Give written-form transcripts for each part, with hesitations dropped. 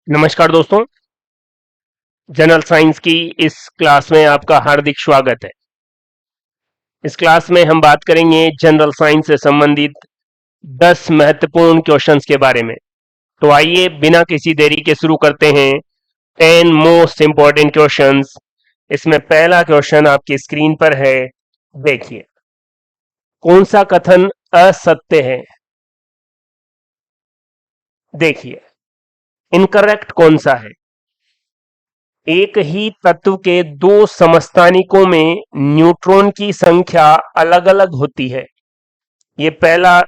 नमस्कार दोस्तों। General science की इस क्लास में आपका हार्दिक स्वागत है। इस क्लास में हम बात करेंगे जनरल साइंस से संबंधित 10 महत्वपूर्ण क्वेश्चंस के बारे में। तो आइए बिना किसी देरी के शुरू करते हैं 10 मोस्ट इंपॉर्टेंट क्वेश्चंस। इसमें पहला क्वेश्चन आपकी स्क्रीन पर है, देखिए। कौन सा कथन असत्य है? देखिए, इनकरेक्ट कौन सा है? एक ही तत्व के दो समस्थानिकों में न्यूट्रॉन की संख्या अलग अलग होती है। ये पहला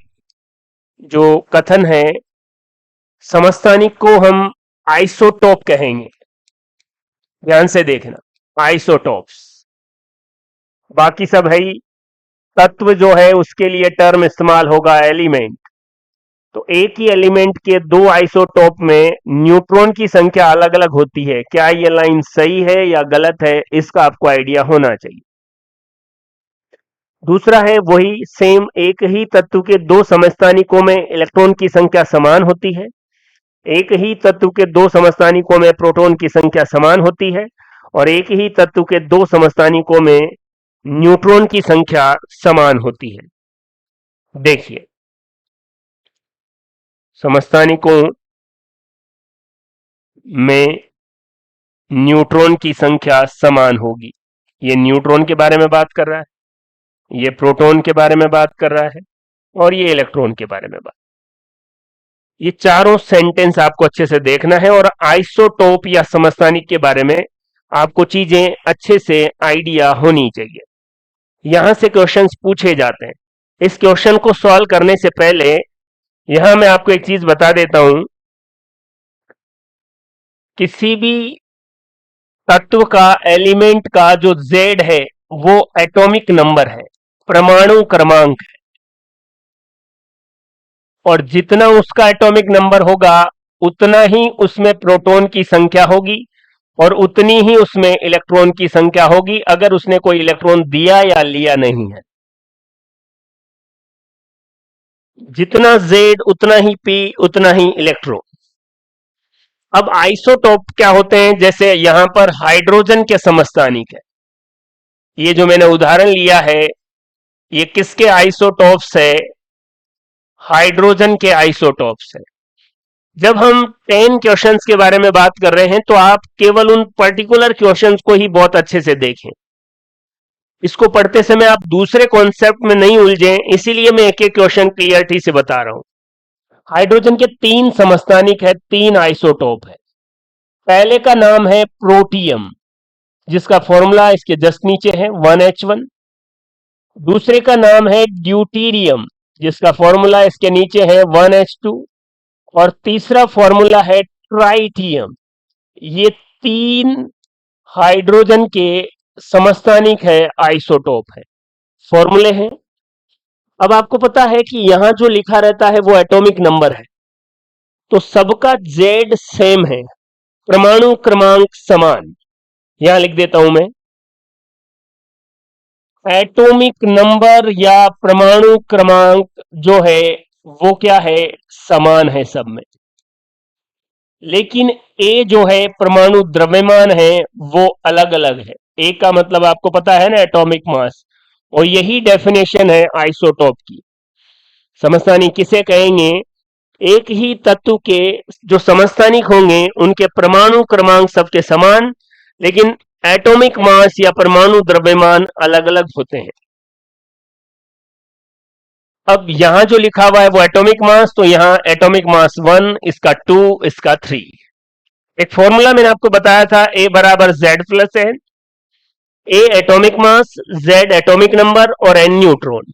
जो कथन है, समस्थानिक को हम आइसोटोप कहेंगे। ध्यान से देखना, आइसोटोप्स। बाकी सब है तत्व जो है उसके लिए टर्म इस्तेमाल होगा एलिमेंट। तो एक ही एलिमेंट के दो आइसोटोप में न्यूट्रॉन की संख्या अलग अलग होती है। क्या ये लाइन सही है या गलत है, इसका आपको आइडिया होना चाहिए। दूसरा है वही सेम, एक ही तत्व के दो समस्थानिकों में इलेक्ट्रॉन की संख्या समान होती है। एक ही तत्व के दो समस्थानिकों में प्रोटॉन की संख्या समान होती है और एक ही तत्व के दो समस्थानिकों में न्यूट्रॉन की संख्या समान होती है। देखिए, समस्थानिकों में न्यूट्रॉन की संख्या समान होगी। ये न्यूट्रॉन के बारे में बात कर रहा है, ये प्रोटॉन के बारे में बात कर रहा है और ये इलेक्ट्रॉन के बारे में बात। ये चारों सेंटेंस आपको अच्छे से देखना है और आइसोटोप या समस्थानिक के बारे में आपको चीजें अच्छे से आइडिया होनी चाहिए। यहां से क्वेश्चंस पूछे जाते हैं। इस क्वेश्चन को सॉल्व करने से पहले यहां मैं आपको एक चीज बता देता हूं। किसी भी तत्व का, एलिमेंट का जो Z है वो एटॉमिक नंबर है, परमाणु क्रमांक है। और जितना उसका एटॉमिक नंबर होगा उतना ही उसमें प्रोटॉन की संख्या होगी और उतनी ही उसमें इलेक्ट्रॉन की संख्या होगी, अगर उसने कोई इलेक्ट्रॉन दिया या लिया नहीं है। जितना Z उतना ही P उतना ही इलेक्ट्रॉन। अब आइसोटोप क्या होते हैं? जैसे यहां पर हाइड्रोजन के समस्थानिक है। ये जो मैंने उदाहरण लिया है ये किसके आइसोटोप्स है? हाइड्रोजन के आइसोटोप्स है। जब हम 10 क्वेश्चंस के बारे में बात कर रहे हैं तो आप केवल उन पर्टिकुलर क्वेश्चंस को ही बहुत अच्छे से देखें। इसको पढ़ते समय आप दूसरे कॉन्सेप्ट में नहीं उलझें, इसीलिए मैं एक एक क्वेश्चन क्लियरिटी से बता रहा हूं। हाइड्रोजन के 3 समस्थानिक है, 3 आइसोटोप है। पहले का नाम है प्रोटियम, जिसका फॉर्मूला इसके जस्ट नीचे है 1H1। दूसरे का नाम है ड्यूटीरियम, जिसका फॉर्मूला इसके नीचे है 1H2। और तीसरा फॉर्मूला है ट्राइटियम। ये 3 हाइड्रोजन के समस्थानिक है, आइसोटोप है, फॉर्मूले हैं। अब आपको पता है कि यहां जो लिखा रहता है वो एटॉमिक नंबर है, तो सबका Z सेम है, परमाणु क्रमांक समान। यहां लिख देता हूं मैं, एटॉमिक नंबर या परमाणु क्रमांक जो है वो क्या है? समान है सब में। लेकिन ए जो है परमाणु द्रव्यमान है वो अलग अलग है। ए का मतलब आपको पता है ना, एटॉमिक मास। और यही डेफिनेशन है आइसोटोप की। समस्थानिक किसे कहेंगे? एक ही तत्व के जो समस्थानिक होंगे उनके परमाणु क्रमांक सबके समान, लेकिन एटॉमिक मास या परमाणु द्रव्यमान अलग अलग होते हैं। अब यहां जो लिखा हुआ है वो एटॉमिक मास, तो यहां एटॉमिक मास 1, इसका 2, इसका 3। एक फॉर्मूला मैंने आपको बताया था, ए बराबर Z plus N. A atomic mass, Z atomic number और एन न्यूट्रॉन।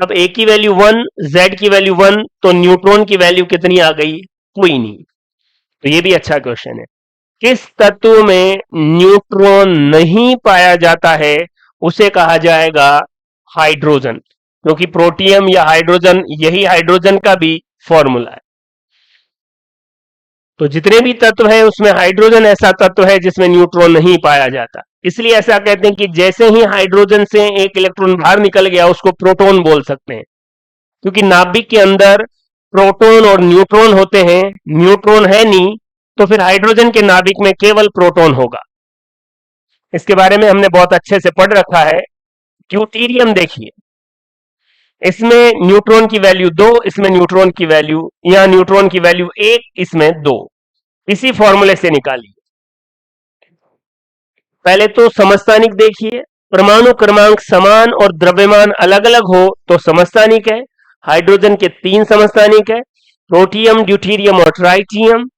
अब ए की वैल्यू 1, Z की वैल्यू 1, तो न्यूट्रॉन की वैल्यू कितनी आ गई? कोई नहीं। तो ये भी अच्छा क्वेश्चन है। किस तत्व में न्यूट्रॉन नहीं पाया जाता है उसे कहा जाएगा हाइड्रोजन, क्योंकि प्रोटियम या हाइड्रोजन, यही हाइड्रोजन का भी फॉर्मूला है। तो जितने भी तत्व हैं उसमें हाइड्रोजन ऐसा तत्व है जिसमें न्यूट्रॉन नहीं पाया जाता। इसलिए ऐसा कहते हैं कि जैसे ही हाइड्रोजन से एक इलेक्ट्रॉन बाहर निकल गया उसको प्रोटॉन बोल सकते हैं, क्योंकि नाभिक के अंदर प्रोटॉन और न्यूट्रॉन होते हैं। न्यूट्रॉन है नहीं, तो फिर हाइड्रोजन के नाभिक में केवल प्रोटॉन होगा। इसके बारे में हमने बहुत अच्छे से पढ़ रखा है। ड्यूटेरियम देखिए, इसमें न्यूट्रॉन की वैल्यू 2, इसमें न्यूट्रॉन की वैल्यू, यहां न्यूट्रॉन की वैल्यू 1, इसमें 2। इसी फॉर्मूले से निकालिए। पहले तो समस्थानिक देखिए, परमाणु क्रमांक समान और द्रव्यमान अलग अलग हो तो समस्थानिक है। हाइड्रोजन के 3 समस्थानिक है, प्रोटियम, ड्यूटेरियम और ट्राइटियम।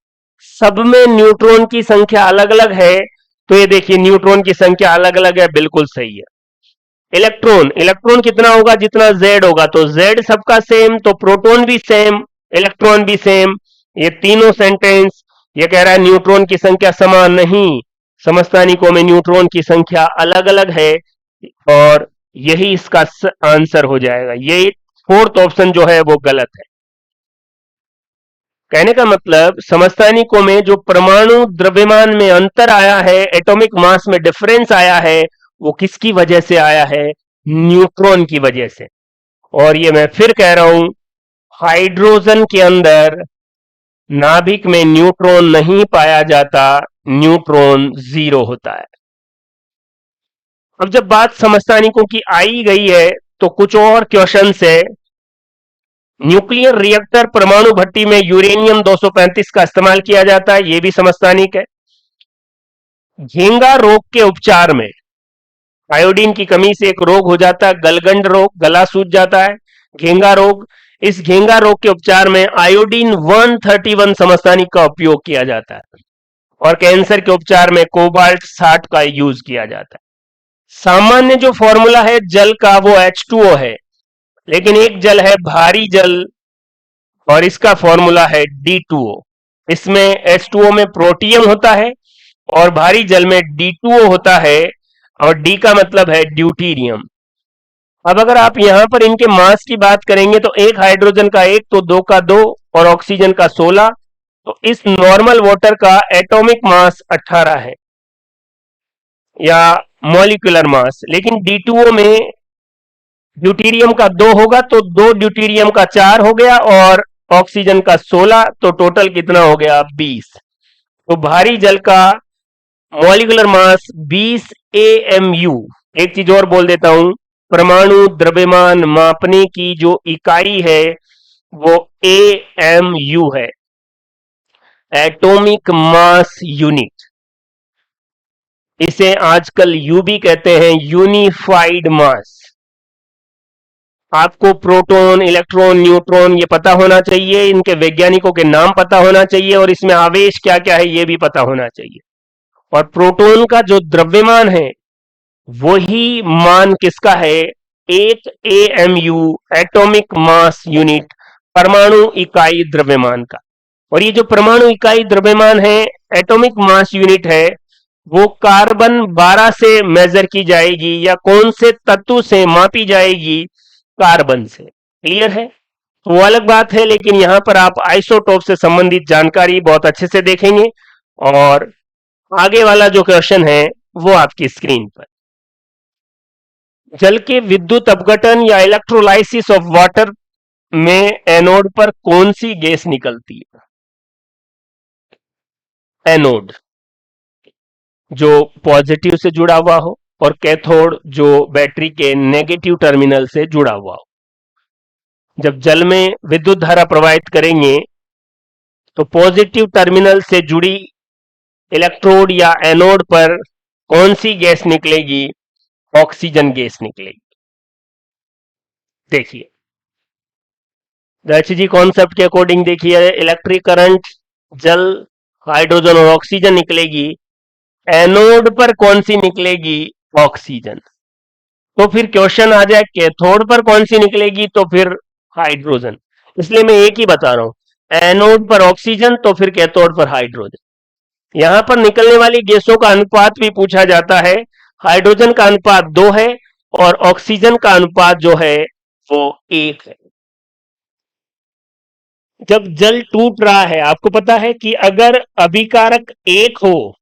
सब में न्यूट्रॉन की संख्या अलग अलग है, तो ये देखिए न्यूट्रॉन की संख्या अलग अलग है, बिल्कुल सही है। इलेक्ट्रॉन, इलेक्ट्रॉन कितना होगा? जितना जेड होगा, तो जेड सबका सेम, तो प्रोटॉन भी सेम, इलेक्ट्रॉन भी सेम। ये तीनों सेंटेंस ये कह रहा है न्यूट्रॉन की संख्या समान नहीं, समस्थानिकों में न्यूट्रॉन की संख्या अलग अलग है, और यही इसका आंसर हो जाएगा। यही फोर्थ ऑप्शन जो है वो गलत है। कहने का मतलब समस्थानिकों में जो परमाणु द्रव्यमान में अंतर आया है, एटॉमिक मास में डिफरेंस आया है, वो किसकी वजह से आया है? न्यूट्रॉन की वजह से। और ये मैं फिर कह रहा हूं, हाइड्रोजन के अंदर नाभिक में न्यूट्रॉन नहीं पाया जाता, न्यूट्रॉन 0 होता है। अब जब बात समस्थानिकों की आई गई है, तो कुछ और क्वेश्चन है। न्यूक्लियर रिएक्टर परमाणु भट्टी में यूरेनियम 235 का इस्तेमाल किया जाता है, यह भी समस्थानिक है। घेंगा रोग के उपचार में आयोडीन की कमी से एक रोग हो जाता है, गलगंड रोग, गला सूज जाता है, घेंगा रोग। इस घेंगा रोग के उपचार में आयोडीन 131 समस्थानिक का उपयोग किया जाता है, और कैंसर के उपचार में कोबाल्ट 60 का यूज किया जाता है। सामान्य जो फॉर्मूला है जल का वो H2O है, लेकिन एक जल है भारी जल, और इसका फॉर्मूला है D2O। इसमें H2O में प्रोटियम होता है, और भारी जल में D2O होता है, और D का मतलब है ड्यूटेरियम। अब अगर आप यहां पर इनके मास की बात करेंगे, तो एक हाइड्रोजन का 1, तो 2 का 2, और ऑक्सीजन का 16। तो इस नॉर्मल वाटर का एटॉमिक मास 18 है, या मॉलिक्यूलर मास। लेकिन D2O में ड्यूटेरियम का 2 होगा, तो 2 ड्यूटेरियम का 4 हो गया, और ऑक्सीजन का 16, तो टोटल कितना हो गया? 20। तो भारी जल का मॉलिक्यूलर मास 20 AMU। एक चीज और बोल देता हूं, परमाणु द्रव्यमान मापने की जो इकाई है वो AMU है, एटॉमिक मास यूनिट। इसे आजकल यू भी कहते हैं, यूनिफाइड मास। आपको प्रोटॉन, इलेक्ट्रॉन, न्यूट्रॉन ये पता होना चाहिए, इनके वैज्ञानिकों के नाम पता होना चाहिए, और इसमें आवेश क्या क्या है ये भी पता होना चाहिए। और प्रोटॉन का जो द्रव्यमान है वही मान किसका है? 1 AMU, एटॉमिक मास यूनिट, परमाणु इकाई द्रव्यमान का। और ये जो परमाणु इकाई द्रव्यमान है, एटॉमिक मास यूनिट है, वो कार्बन 12 से मेजर की जाएगी, या कौन से तत्व से मापी जाएगी? कार्बन से। क्लियर है? तो वो अलग बात है, लेकिन यहां पर आप आइसोटोप से संबंधित जानकारी बहुत अच्छे से देखेंगे। और आगे वाला जो क्वेश्चन है वो आपकी स्क्रीन पर। जल के विद्युत अपघटन या इलेक्ट्रोलाइसिस ऑफ वाटर में एनोड पर कौन सी गैस निकलती है? एनोड जो पॉजिटिव से जुड़ा हुआ हो, और कैथोड जो बैटरी के नेगेटिव टर्मिनल से जुड़ा हुआ हो। जब जल में विद्युत धारा प्रवाहित करेंगे, तो पॉजिटिव टर्मिनल से जुड़ी इलेक्ट्रोड या एनोड पर कौन सी गैस निकलेगी? ऑक्सीजन गैस निकलेगी। देखिए जी कॉन्सेप्ट के अकॉर्डिंग देखिए, इलेक्ट्रिक करंट, जल, हाइड्रोजन और ऑक्सीजन निकलेगी। एनोड पर कौन सी निकलेगी? ऑक्सीजन। तो फिर क्वेश्चन आ जाए कैथोड पर कौन सी निकलेगी? तो फिर हाइड्रोजन। इसलिए मैं एक ही बता रहा हूं, एनोड पर ऑक्सीजन, तो फिर कैथोड पर हाइड्रोजन। यहां पर निकलने वाली गैसों का अनुपात भी पूछा जाता है। हाइड्रोजन का अनुपात 2 है, और ऑक्सीजन का अनुपात जो है वो 1 है। जब जल टूट रहा है, आपको पता है कि अगर अभिकारक 1 हो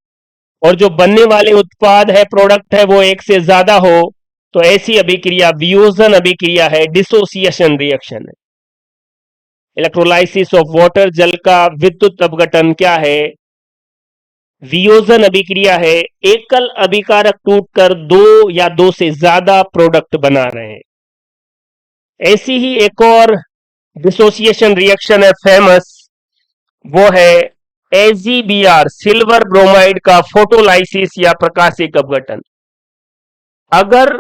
और जो बनने वाले उत्पाद है, प्रोडक्ट है, वो 1 से ज्यादा हो, तो ऐसी अभिक्रिया वियोजन अभिक्रिया है, डिसोसिएशन रिएक्शन है। इलेक्ट्रोलाइसिस ऑफ वाटर, जल का विद्युत अपघटन क्या है? वियोजन अभिक्रिया है, एकल अभिकारक टूटकर दो या दो से ज्यादा प्रोडक्ट बना रहे हैं। ऐसी ही एक और डिसोसिएशन रिएक्शन है फेमस, वो है एजीबीआर, सिल्वर ब्रोमाइड का फोटोलाइसिस या प्रकाशिक अपघटन। अगर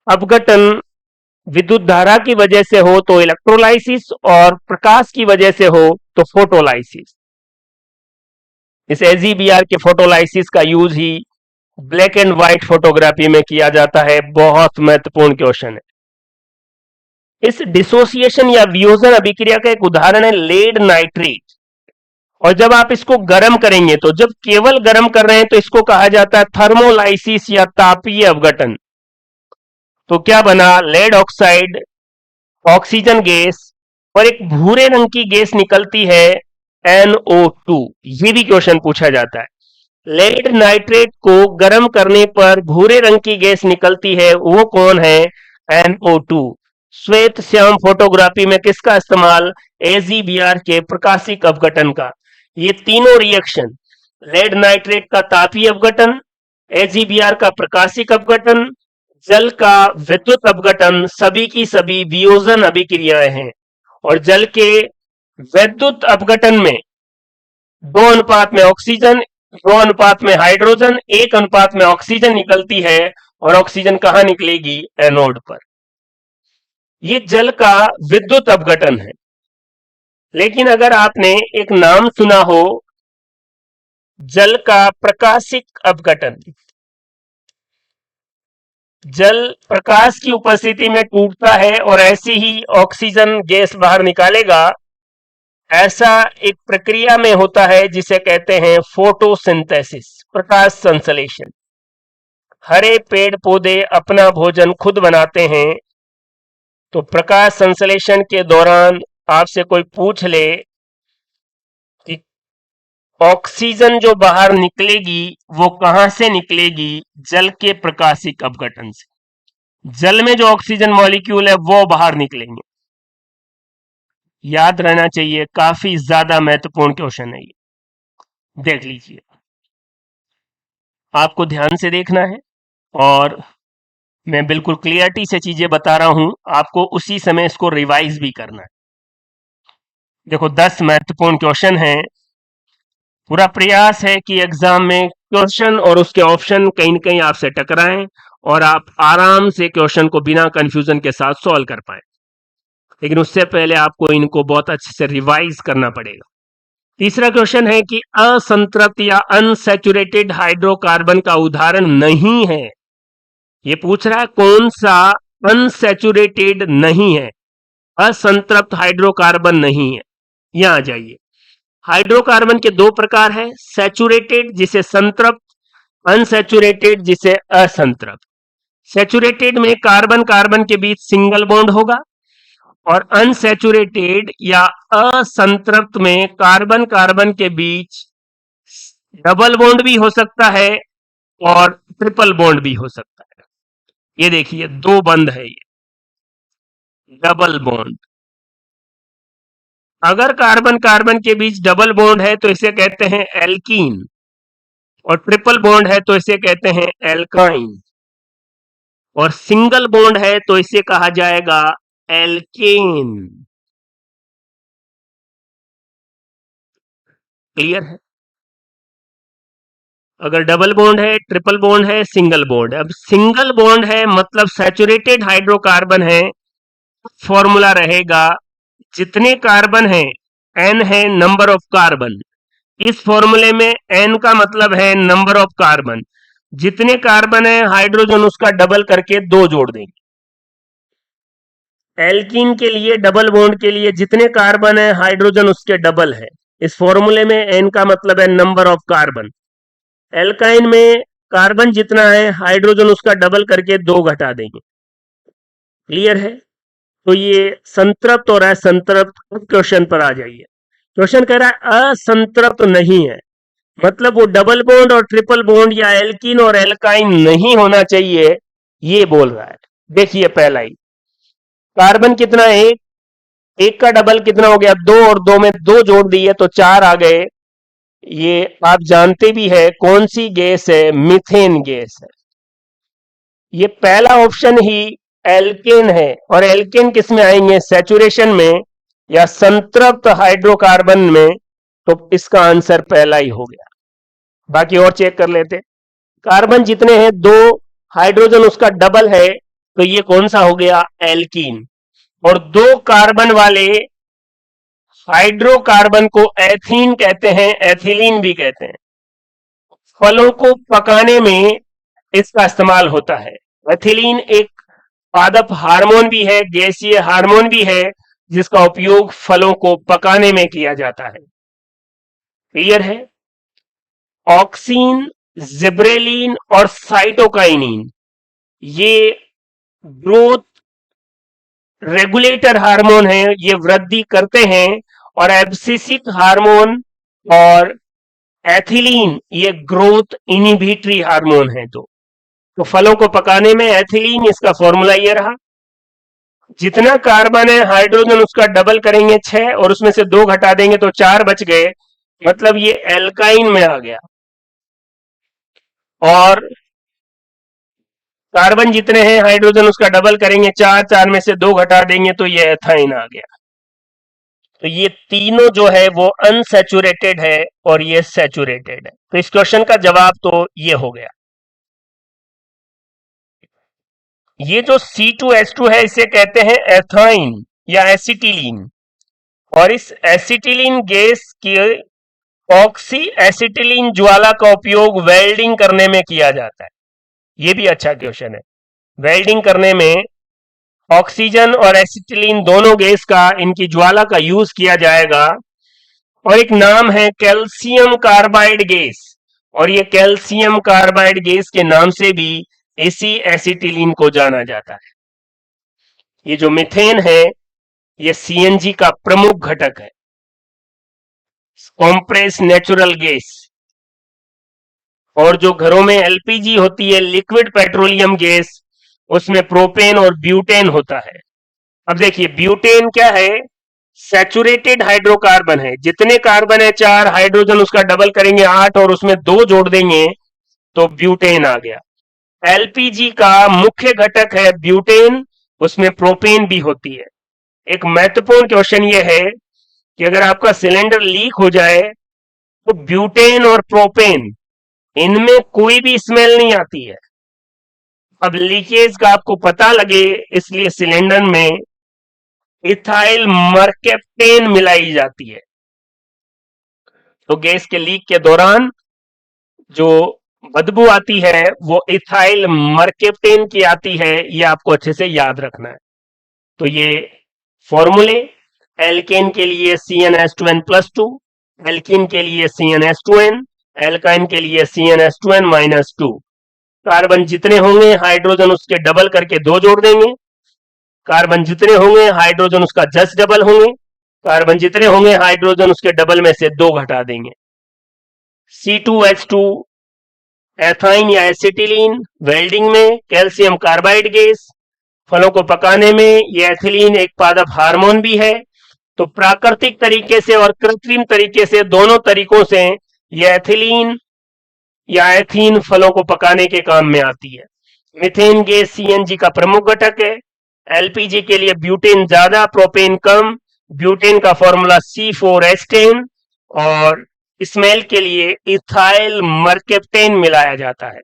अपघटन विद्युत धारा की वजह से हो तो इलेक्ट्रोलाइसिस, और प्रकाश की वजह से हो तो फोटोलाइसिस। इस एजीबीआर के फोटोलाइसिस का use he black and white photography में किया जाता है। बहुत महत्वपूर्ण क्वेश्चन है। इस डिसोसिएशन या वियोजन अभिक्रिया का एक उदाहरण है लेड नाइट्रेट। और जब आप इसको गर्म करेंगे, तो जब केवल गर्म कर रहे हैं तो इसको कहा जाता है थर्मोलाइसिस या तापीय अपघटन। तो क्या बना, लेड ऑक्साइड, ऑक्सीजन गैस और एक भूरे रंग की गैस निकलती है NO2। ये भी क्वेश्चन पूछा जाता है। लेड नाइट्रेट को गर्म करने पर भूरे रंग की गैस निकलती है, वो कौन है, NO2। श्वेत श्याम फोटोग्राफी में किसका इस्तेमाल, एजीबीआर के प्रकाशिक अपघटन का। ये तीनों रिएक्शन, लेड नाइट्रेट का तापीय अपघटन, एजीबीआर का प्रकाशिक अपघटन, जल का विद्युत अपघटन, सभी की सभी वियोजन अभिक्रियाएं हैं। और जल के विद्युत अपघटन में 2 अनुपात में ऑक्सीजन, 2 अनुपात में हाइड्रोजन, 1 अनुपात में ऑक्सीजन निकलती है। और ऑक्सीजन कहां निकलेगी, एनोड पर। ये जल का विद्युत अपघटन है। लेकिन अगर आपने एक नाम सुना हो, जल का प्रकाशिक अपघटन, जल प्रकाश की उपस्थिति में टूटता है और ऐसी ही ऑक्सीजन गैस बाहर निकालेगा। ऐसा एक प्रक्रिया में होता है जिसे कहते हैं फोटोसिंथेसिस, प्रकाश संश्लेषण। हरे पेड़ पौधे अपना भोजन खुद बनाते हैं। तो प्रकाश संश्लेषण के दौरान आपसे कोई पूछ ले कि ऑक्सीजन जो बाहर निकलेगी वो कहां से निकलेगी, जल के प्रकाशिक अपघटन से। जल में जो ऑक्सीजन मॉलिक्यूल है वो बाहर निकलेंगे। याद रहना चाहिए, काफी ज्यादा महत्वपूर्ण क्वेश्चन है ये। देख लीजिए, आपको ध्यान से देखना है और मैं बिल्कुल क्लियरिटी से चीजें बता रहा हूं, आपको उसी समय इसको रिवाइज भी करना है। देखो 10 महत्वपूर्ण क्वेश्चन हैं। पूरा प्रयास है कि एग्जाम में क्वेश्चन और उसके ऑप्शन कहीं न कहीं आपसे टकराएं और आप आराम से क्वेश्चन को बिना कंफ्यूजन के साथ सॉल्व कर पाए। लेकिन उससे पहले आपको इनको बहुत अच्छे से रिवाइज करना पड़ेगा। तीसरा क्वेश्चन है कि असंतृप्त या अनसैचुरेटेड हाइड्रोकार्बन का उदाहरण नहीं है। ये पूछ रहा है कौन सा अनसैचुरेटेड नहीं है, असंतृप्त हाइड्रोकार्बन नहीं है। यहां आ जाइए। हाइड्रोकार्बन के 2 प्रकार है, सैचुरेटेड जिसे संतृप्त, अनसैचुरेटेड जिसे असंतृप्त। सैचुरेटेड में कार्बन कार्बन के बीच सिंगल बॉन्ड होगा और अनसैचुरेटेड या असंतृप्त में कार्बन कार्बन के बीच डबल बॉन्ड भी हो सकता है और ट्रिपल बॉन्ड भी हो सकता है। ये देखिए 2 बंद है, ये डबल बॉन्ड। अगर कार्बन कार्बन के बीच डबल बॉन्ड है तो इसे कहते हैं एल्कीन, और ट्रिपल बॉन्ड है तो इसे कहते हैं एल्काइन, और सिंगल बॉन्ड है तो इसे कहा जाएगा एल्केन। क्लियर है? अगर डबल बॉन्ड है, ट्रिपल बॉन्ड है, सिंगल बॉन्ड है। अब सिंगल बॉन्ड है मतलब सैचुरेटेड हाइड्रोकार्बन है, फॉर्मूला रहेगा जितने कार्बन है, n है नंबर ऑफ कार्बन। इस फॉर्मूले में n का मतलब है नंबर ऑफ कार्बन। जितने कार्बन है हाइड्रोजन उसका डबल करके 2 जोड़ देंगे। एल्कीन के लिए, डबल बॉन्ड के लिए जितने कार्बन है हाइड्रोजन उसके डबल है। इस फॉर्मूले में n का मतलब है नंबर ऑफ कार्बन। एल्काइन में कार्बन जितना है हाइड्रोजन उसका डबल करके 2 घटा देंगे। क्लियर है? तो ये संतृप्त और असंतृप्त। क्वेश्चन पर आ जाइए। क्वेश्चन कह रहा है असंतृप्त नहीं है, मतलब वो डबल बॉन्ड और ट्रिपल बॉन्ड या एल्कीन और एल्काइन नहीं होना चाहिए, ये बोल रहा है। देखिए पहला ही, कार्बन कितना है, 1 का डबल कितना हो गया 2, और 2 में 2 जोड़ दिए तो 4 आ गए। ये आप जानते भी है कौन सी गैस है, मीथेन गैस है। ये पहला ऑप्शन ही एल्केन है, और एल्केन किस में आएंगे, सैचुरेशन में या संतृप्त हाइड्रोकार्बन में, तो इसका आंसर पहला ही हो गया। बाकी और चेक कर लेते। कार्बन जितने हैं, दो हाइड्रोजन उसका डबल है, तो ये कौन सा हो गया, एल्कीन। और दो कार्बन वाले हाइड्रोकार्बन को एथीन कहते हैं, एथिलीन भी कहते हैं। फलों को पकाने में इसका इस्तेमाल होता है। एथिलीन एक पादप हार्मोन भी है, गैसीय हार्मोन भी है, जिसका उपयोग फलों को पकाने में किया जाता है। क्लियर है। ऑक्सीन, जिब्रेलिन और साइटोकाइनिन ये ग्रोथ रेगुलेटर हार्मोन है, ये वृद्धि करते हैं। और एब्सिसिक हार्मोन और एथिलीन ये ग्रोथ इनिबिटरी हार्मोन है। तो फलों को पकाने में एथिलीन, इसका फॉर्मूला ये रहा। जितना कार्बन है हाइड्रोजन उसका डबल करेंगे 6, और उसमें से 2 घटा देंगे तो 4 बच गए, मतलब ये एल्काइन में आ गया। और कार्बन जितने हैं हाइड्रोजन उसका डबल करेंगे 4, 4 में से 2 घटा देंगे तो ये एथाइन आ गया। तो ये तीनों जो है वो अनसैचुरेटेड है और ये सैचुरेटेड है। तो इस क्वेश्चन का जवाब तो ये हो गया। ये जो C2H2 है इसे कहते हैं एथाइन या एसिटिलीन। और इस एसिटिलीन गैस की ऑक्सी एसिटिलीन ज्वाला का उपयोग वेल्डिंग करने में किया जाता है। ये भी अच्छा क्वेश्चन है। वेल्डिंग करने में ऑक्सीजन और एसिटिलीन दोनों गैस का, इनकी ज्वाला का यूज किया जाएगा। और एक नाम है कैल्शियम कार्बाइड गैस, और ये कैल्शियम कार्बाइड गैस के नाम से भी इसी एसिटिलीन को जाना जाता है। ये जो मीथेन है ये सीएनजी का प्रमुख घटक है, कॉम्प्रेस नेचुरल गैस। और जो घरों में एलपीजी होती है, लिक्विड पेट्रोलियम गैस, उसमें प्रोपेन और ब्यूटेन होता है। अब देखिए ब्यूटेन क्या है, सैचुरेटेड हाइड्रोकार्बन है। जितने कार्बन है 4, हाइड्रोजन उसका डबल करेंगे 8, और उसमें 2 जोड़ देंगे तो ब्यूटेन आ गया। एलपीजी का मुख्य घटक है ब्यूटेन, उसमें प्रोपेन भी होती है। एक महत्वपूर्ण क्वेश्चन यह है कि अगर आपका सिलेंडर लीक हो जाए तो ब्यूटेन और प्रोपेन इनमें कोई भी स्मेल नहीं आती है। अब लीकेज का आपको पता लगे इसलिए सिलेंडर में इथाइल मर्केप्टेन मिलाई जाती है। तो गैस के लीक के दौरान जो बदबू आती है वो इथाइल मर्केप्टेन की आती है, ये आपको अच्छे से याद रखना है। तो ये फॉर्मूले, एल्केन के लिए CnH2n+2, एल्कीन के लिए CnH2n, एल्काइन के लिए CnH2n-2। कार्बन जितने होंगे हाइड्रोजन उसके डबल करके 2 जोड़ देंगे। कार्बन जितने होंगे हाइड्रोजन उसका 10 डबल होंगे। कार्बन जितने होंगे हाइड्रोजन उसके डबल में से 2 घटा देंगे। C2H2 एथाइन या एसिटिलीन, वेल्डिंग में कैल्शियम कार्बाइड गैस, फलों को पकाने में ये एथिलीन एक पादप हार्मोन भी है। तो प्राकृतिक तरीके से और कृत्रिम तरीके से, दोनों तरीकों से ये एथिलीन या एथीन फलों को पकाने के काम में आती है। मीथेन गैस सीएनजी का प्रमुख घटक है। एलपीजी के लिए ब्यूटेन ज्यादा, प्रोपेन कम। ब्यूटेन का फॉर्मूला C4H10, और स्मेल के लिए इथाइल मर्केप्टेन मिलाया जाता है।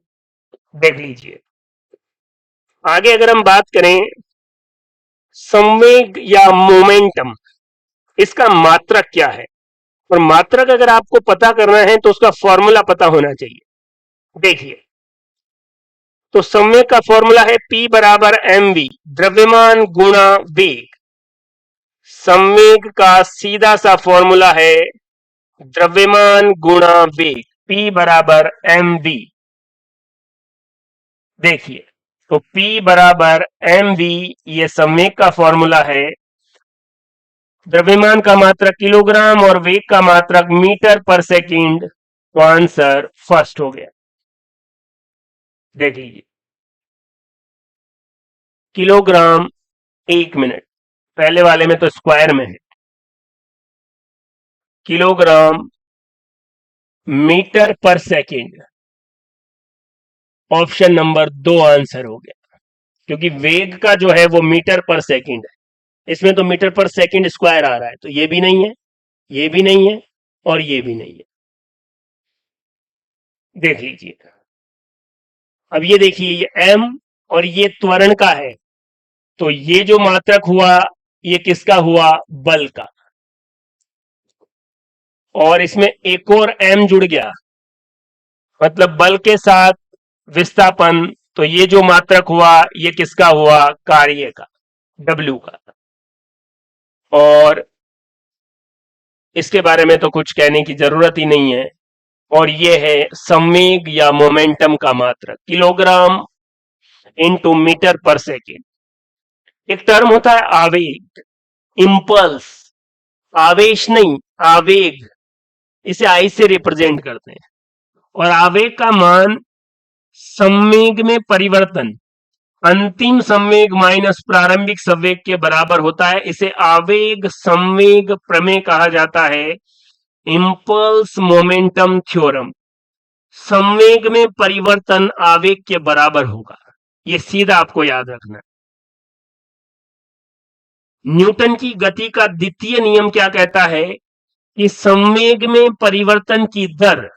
देख लीजिए। आगे अगर हम बात करें संवेग या मोमेंटम, इसका मात्रक क्या है। और मात्रक अगर आपको पता करना है तो उसका फॉर्मूला पता होना चाहिए। देखिए, तो संवेग का फॉर्मूला है P बराबर mv, द्रव्यमान गुणा वेग। संवेग का सीधा सा फॉर्मूला है द्रव्यमान गुणा वेग, P बराबर mv। देखिए, तो P बराबर mv ये संवेग का फॉर्मूला है। द्रव्यमान का मात्रक किलोग्राम और वेग का मात्रक मीटर पर सेकंड, तो आंसर फर्स्ट हो गया। देख लीजिए, किलोग्राम 1 मिनट, पहले वाले में तो स्क्वायर में है। किलोग्राम मीटर पर सेकेंड। ऑप्शन नंबर 2 आंसर हो गया, क्योंकि वेग का जो है वो मीटर पर सेकेंड है, इसमें तो मीटर पर सेकेंड स्क्वायर आ रहा है, तो ये भी नहीं है, ये भी नहीं है, और ये भी नहीं है। देख लीजिए, अब ये देखिए, ये m और ये त्वरण का है, तो ये जो मात्रक हुआ ये किसका हुआ, बल का, और इसमें एक और m जुड़ गया, मतलब बल के साथ विस्थापन, तो ये जो मात्रक हुआ ये किसका हुआ, कार्य का, W का। और इसके बारे में तो कुछ कहने की जरूरत ही नहीं है, और ये है संवेग या मोमेंटम का मात्रक, किलोग्राम इनटू मीटर पर सेकेंड। एक टर्म होता है आवेग, इंपल्स, आवेश नहीं, आवेग, इसे आई से रिप्रेजेंट करते हैं, और आवेग का मान संवेग में परिवर्तन, अंतिम संवेग माइनस प्रारंभिक संवेग के बराबर होता है, इसे आवेग संवेग प्रमेय कहा जाता है, इंपल्स मोमेंटम थ्योरम। संवेग में परिवर्तन आवेग के बराबर होगा, ये सीधा आपको याद रखना है। न्यूटन की गति का द्वितीय नियम क्या कहता है कि संवेग में परिवर्तन की दर,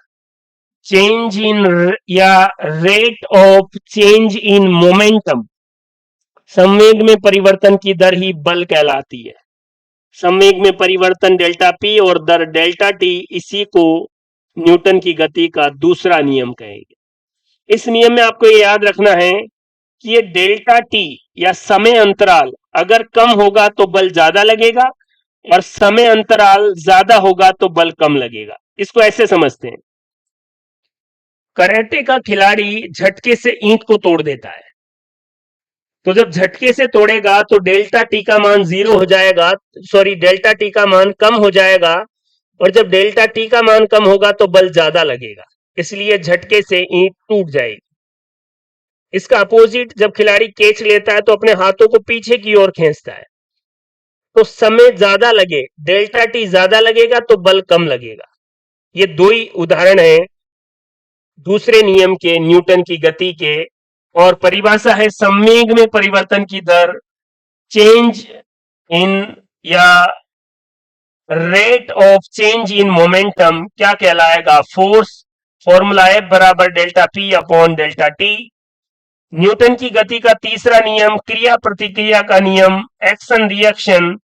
चेंज इन या rate of change in momentum, संवेग में परिवर्तन की दर ही बल कहलाती है। संवेग में परिवर्तन डेल्टा पी और दर डेल्टा टी, इसी को न्यूटन की गति का दूसरा नियम कहेंगे। इस नियम में आपको ये याद रखना है कि ये डेल्टा टी या समय अंतराल अगर कम होगा तो बल ज्यादा लगेगा, और समय अंतराल ज्यादा होगा तो बल कम लगेगा। इसको ऐसे समझते हैं, कराटे का खिलाड़ी झटके से ईंट को तोड़ देता है, तो जब झटके से तोड़ेगा तो डेल्टा टी का मान 0 हो जाएगा, सॉरी डेल्टा टी का मान कम हो जाएगा, और जब डेल्टा टी का मान कम होगा तो बल ज्यादा लगेगा, इसलिए झटके से ईंट टूट जाएगी। इसका अपोजिट, जब खिलाड़ी कैच लेता है तो अपने हाथों को पीछे की ओर खींचता है, तो समय ज्यादा लगे, डेल्टा टी ज्यादा लगेगा तो बल कम लगेगा। ये दो ही उदाहरण है दूसरे नियम के, न्यूटन की गति के, और परिभाषा है संवेग में परिवर्तन की दर, चेंज इन या rate of change in momentum क्या कहलाएगा, फोर्स। फॉर्मूला F बराबर delta P upon delta T. Newton की गति का तीसरा नियम, क्रिया प्रतिक्रिया का नियम, एक्शन रिएक्शन,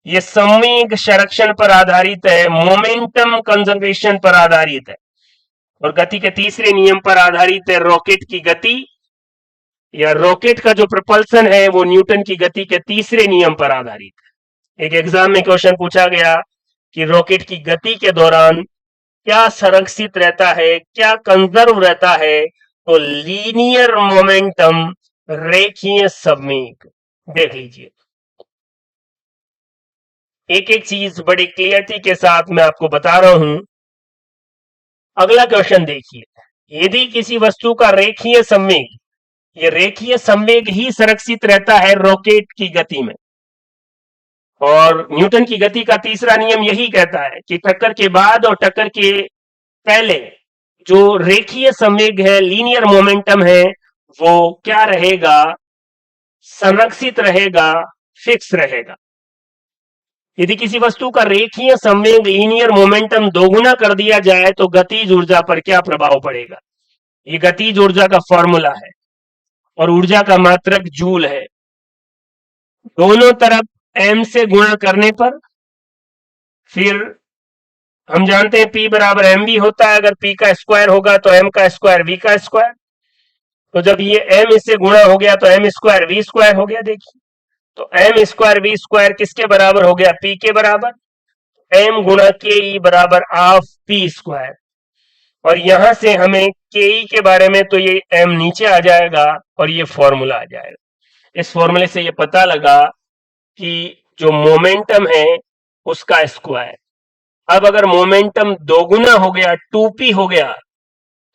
ये संवेग संरक्षण पर आधारित है, मोमेंटम कंजर्वेशन पर आधारित है, और गति के तीसरे नियम पर आधारित है, रॉकेट की गति या रॉकेट का जो प्रपल्सन है वो न्यूटन की गति के तीसरे नियम पर आधारित है। एक एग्जाम में क्वेश्चन पूछा गया कि रॉकेट की गति के दौरान क्या संरक्षित रहता है, क्या कंजर्व रहता है, तो लीनियर मोमेंटम, रेखीय संवेग। देख लीजिए, एक एक चीज बड़ी क्लियरिटी के साथ मैं आपको बता रहा हूं। अगला क्वेश्चन देखिए, यदि किसी वस्तु का रेखीय संवेग, ये रेखीय संवेग ही संरक्षित रहता है रॉकेट की गति में, और न्यूटन की गति का तीसरा नियम यही कहता है कि टक्कर के बाद और टक्कर के पहले जो रेखीय संवेग है, लीनियर मोमेंटम है, वो क्या रहेगा, संरक्षित रहेगा, फिक्स रहेगा। यदि किसी वस्तु का रेखीय संवेग, लीनियर मोमेंटम दोगुना कर दिया जाए तो गतिज ऊर्जा पर क्या प्रभाव पड़ेगा। ये गतिज ऊर्जा का फॉर्मूला है, और ऊर्जा का मात्रक जूल है। दोनों तरफ m से गुणा करने पर, फिर हम जानते हैं P बराबर mv होता है, अगर P का स्क्वायर होगा तो m का स्क्वायर v का स्क्वायर, तो जब ये m इससे गुणा हो गया तो m स्क्वायर v स्क्वायर हो गया। देखिए, तो m स्क्वायर v स्क्वायर किसके बराबर हो गया, P के बराबर, m गुणा के ई बराबर हाफ P स्क्वायर, और यहां से हमें के ई के बारे में, तो ये m नीचे आ जाएगा और ये फॉर्मूला आ जाएगा। इस फॉर्मूले से ये पता लगा कि जो मोमेंटम है उसका स्क्वायर। अब अगर मोमेंटम दोगुना हो गया, 2p हो गया,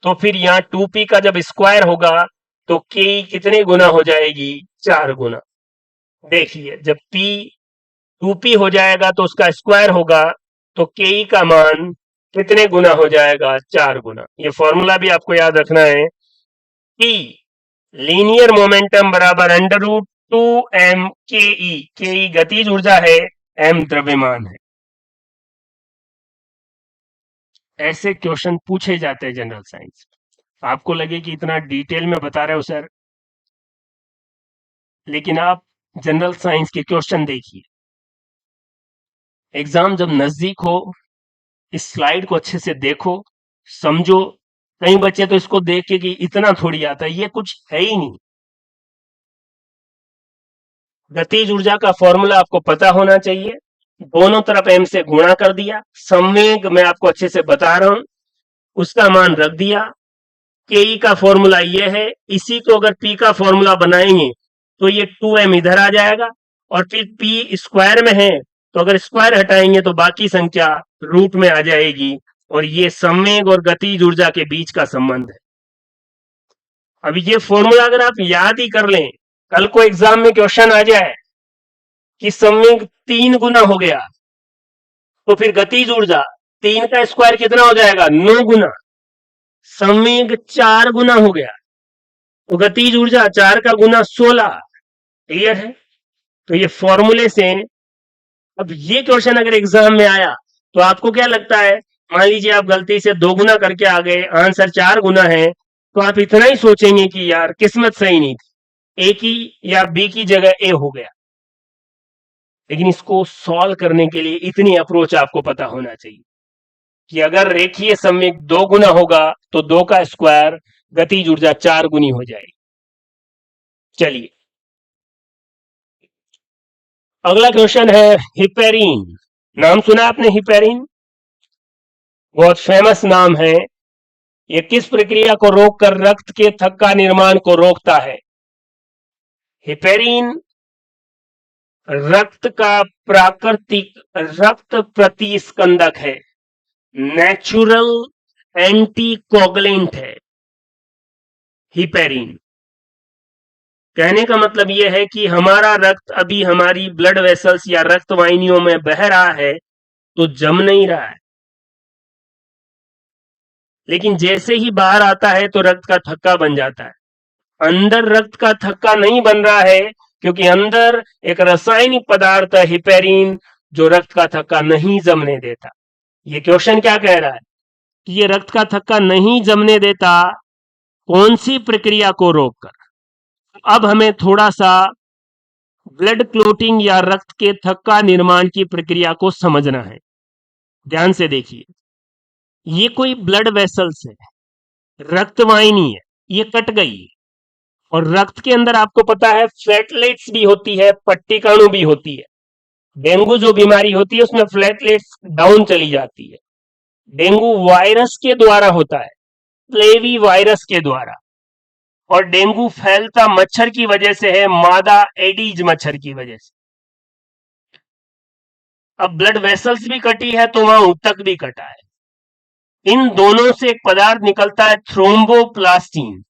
तो फिर यहां 2p का जब स्क्वायर होगा तो k कितने गुना हो जाएगी, 4 गुना। देखिए, जब p 2p हो जाएगा तो उसका स्क्वायर होगा, तो k का मान कितने गुना हो जाएगा? 4 गुना। ये फॉर्मूला भी आपको याद रखना है कि लीनियर मोमेंटम बराबर अंडर रूट 2m के ई गतिज ऊर्जा है, m द्रव्यमान है। ऐसे क्वेश्चन पूछे जाते हैं जनरल साइंस। आपको लगे कि इतना डिटेल में बता रहे हो सर, लेकिन आप जनरल साइंस के क्वेश्चन देखिए। एग्जाम जब नजदीक हो, इस स्लाइड को अच्छे से देखो, समझो। कई बच्चे तो इसको देख के कि इतना थोड़ी आता है, ये कुछ है ही नहीं। गतिज ऊर्जा का फॉर्मूला आपको पता होना चाहिए। दोनों तरफ m से गुणा कर दिया। संवेग मैं आपको अच्छे से बता रहा हूं, उसका मान रख दिया। के का फॉर्मूला ये है, इसी को अगर p का फॉर्मूला बनाएंगे तो ये 2m इधर आ जाएगा, और फिर p स्क्वायर में है तो अगर स्क्वायर हटाएंगे तो बाकी संख्या रूट में आ जाएगी, और ये संवेग और गतिज ऊर्जा के बीच का संबंध है। अब ये फॉर्मूला अगर आप याद ही कर लें, कल को एग्जाम में क्वेश्चन आ जाए कि संवेग 3 गुना हो गया, तो फिर गतिज ऊर्जा 3 का स्क्वायर कितना हो जाएगा? 9 गुना। संवेग 4 गुना हो गया तो गतिज ऊर्जा 4 का गुना 16। क्लियर है? तो ये फॉर्मूले से, अब ये क्वेश्चन अगर एग्जाम में आया तो आपको क्या लगता है? मान लीजिए आप गलती से 2 गुना करके आ गए, आंसर 4 गुना है, तो आप इतना ही सोचेंगे कि यार किस्मत सही नहीं थी, ए की या बी की जगह ए हो गया। लेकिन इसको सॉल्व करने के लिए इतनी अप्रोच आपको पता होना चाहिए कि अगर रेखीय संवेग 2 गुना होगा तो 2 का स्क्वायर गतिज ऊर्जा 4 गुनी हो जाएगी। चलिए अगला क्वेश्चन है हिपेरिन। नाम सुना आपने हिपेरिन? बहुत फेमस नाम है। यह किस प्रक्रिया को रोककर रक्त के थक्का निर्माण को रोकता है? हिपेरिन रक्त का प्राकृतिक रक्त प्रतिस्कंदक है, नेचुरल एंटीकोगुलेंट है हिपेरिन। कहने का मतलब यह है कि हमारा रक्त अभी हमारी ब्लड वेसल्स या रक्त वाहिनियों में बह रहा है तो जम नहीं रहा है, लेकिन जैसे ही बाहर आता है तो रक्त का थक्का बन जाता है। अंदर रक्त का थक्का नहीं बन रहा है क्योंकि अंदर एक रासायनिक पदार्थ है हिपेरिन, जो रक्त का थक्का नहीं जमने देता। ये क्वेश्चन क्या कह रहा है कि ये रक्त का थक्का नहीं जमने देता कौन सी प्रक्रिया को रोककर। अब हमें थोड़ा सा ब्लड क्लोटिंग या रक्त के थक्का निर्माण की प्रक्रिया को समझना है। ध्यान से देखिए, ये कोई ब्लड वेसल्स है, रक्तवाहिनी है, ये कट गई, और रक्त के अंदर आपको पता है प्लेटलेट्स भी होती है, पट्टिकाणु भी होती है। डेंगू जो बीमारी होती है उसमें प्लेटलेट्स डाउन चली जाती है। डेंगू वायरस के द्वारा होता है, फ्लेवी वायरस के द्वारा, और डेंगू फैलता मच्छर की वजह से है, मादा एडीज मच्छर की वजह से। अब ब्लड वेसल्स भी कटी है तो वहां ऊतक भी कटा है। इन दोनों से एक पदार्थ निकलता है थ्रोम्बोप्लास्टिन।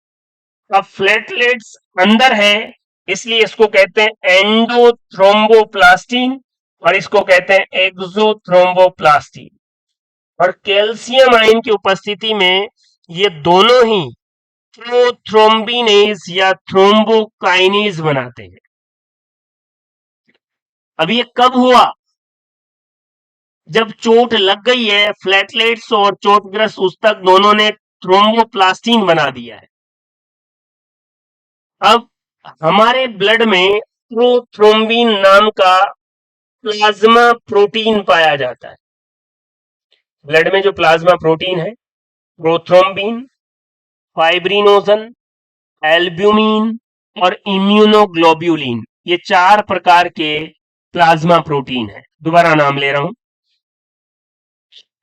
अब प्लेटलेट्स अंदर है इसलिए इसको कहते हैं एंडोथ्रोम्बोप्लास्टिन, और इसको कहते हैं एक्सोथ्रोम्बोप्लास्टिन। और कैल्शियम आयन की उपस्थिति में ये दोनों ही प्रोथ्रोम्बिनेज या थ्रोम्बोकाइनेज बनाते हैं। अब ये कब हुआ? जब चोट लग गई है, प्लेटलेट्स और चोटग्रस्त ऊतक दोनों ने थ्रोम्बोप्लास्टिन बना दिया है। अब हमारे ब्लड में प्रोथ्रोम्बिन नाम का प्लाज्मा प्रोटीन पाया जाता है। ब्लड में जो प्लाज्मा प्रोटीन है, प्रोथ्रोम्बिन, फाइब्रिनोजन, एल्ब्यूमिन और इम्यूनोग्लोब्यूलिन, ये 4 प्रकार के प्लाज्मा प्रोटीन है। दोबारा नाम ले रहा हूं,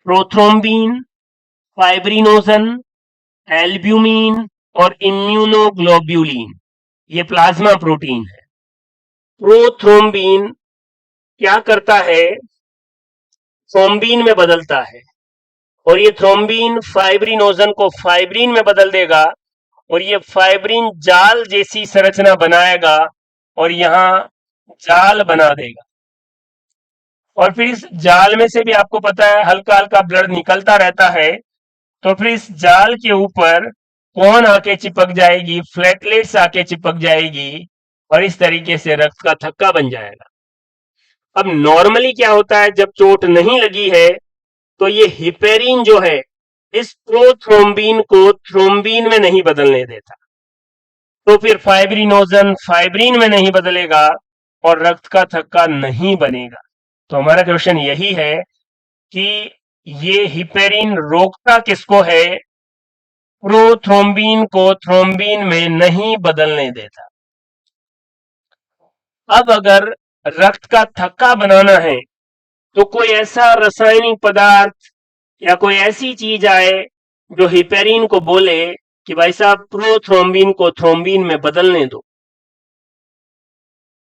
प्रोथ्रोम्बिन, फाइब्रिनोजन, एल्ब्यूमिन और इम्यूनोग्लोब्यूलिन, ये प्लाज्मा प्रोटीन है। प्रोथ्रोम्बिन क्या करता है? थ्रोम्बिन में बदलता है, और ये थ्रोम्बिन फाइब्रिनोजन को फाइब्रिन में बदल देगा, और ये फाइब्रिन जाल जैसी संरचना बनाएगा और यहां जाल बना देगा। और फिर इस जाल में से भी आपको पता है हल्का हल्का ब्लड निकलता रहता है, तो फिर इस जाल के ऊपर कौन आके चिपक जाएगी, फ्लैटलेट्स आके चिपक जाएगी और इस तरीके से रक्त का थक्का बन जाएगा। अब नॉर्मली क्या होता है, जब चोट नहीं लगी है तो ये हिपेरिन जो है इस प्रोथ्रोम्बिन को थ्रोम्बिन में नहीं बदलने देता, तो फिर फाइब्रिनोजन फाइब्रिन में नहीं बदलेगा और रक्त का थक्का नहीं बनेगा। तो हमारा क्वेश्चन यही है कि ये हिपेरिन रोकता किसको है, प्रोथ्रोम्बिन को थ्रोम्बिन में नहीं बदलने देता। अब अगर रक्त का थक्का बनाना है तो कोई ऐसा रासायनिक पदार्थ या कोई ऐसी चीज आए जो हिपेरिन को बोले कि भाई साहब प्रोथ्रोम्बिन को थ्रोम्बिन में बदलने दो।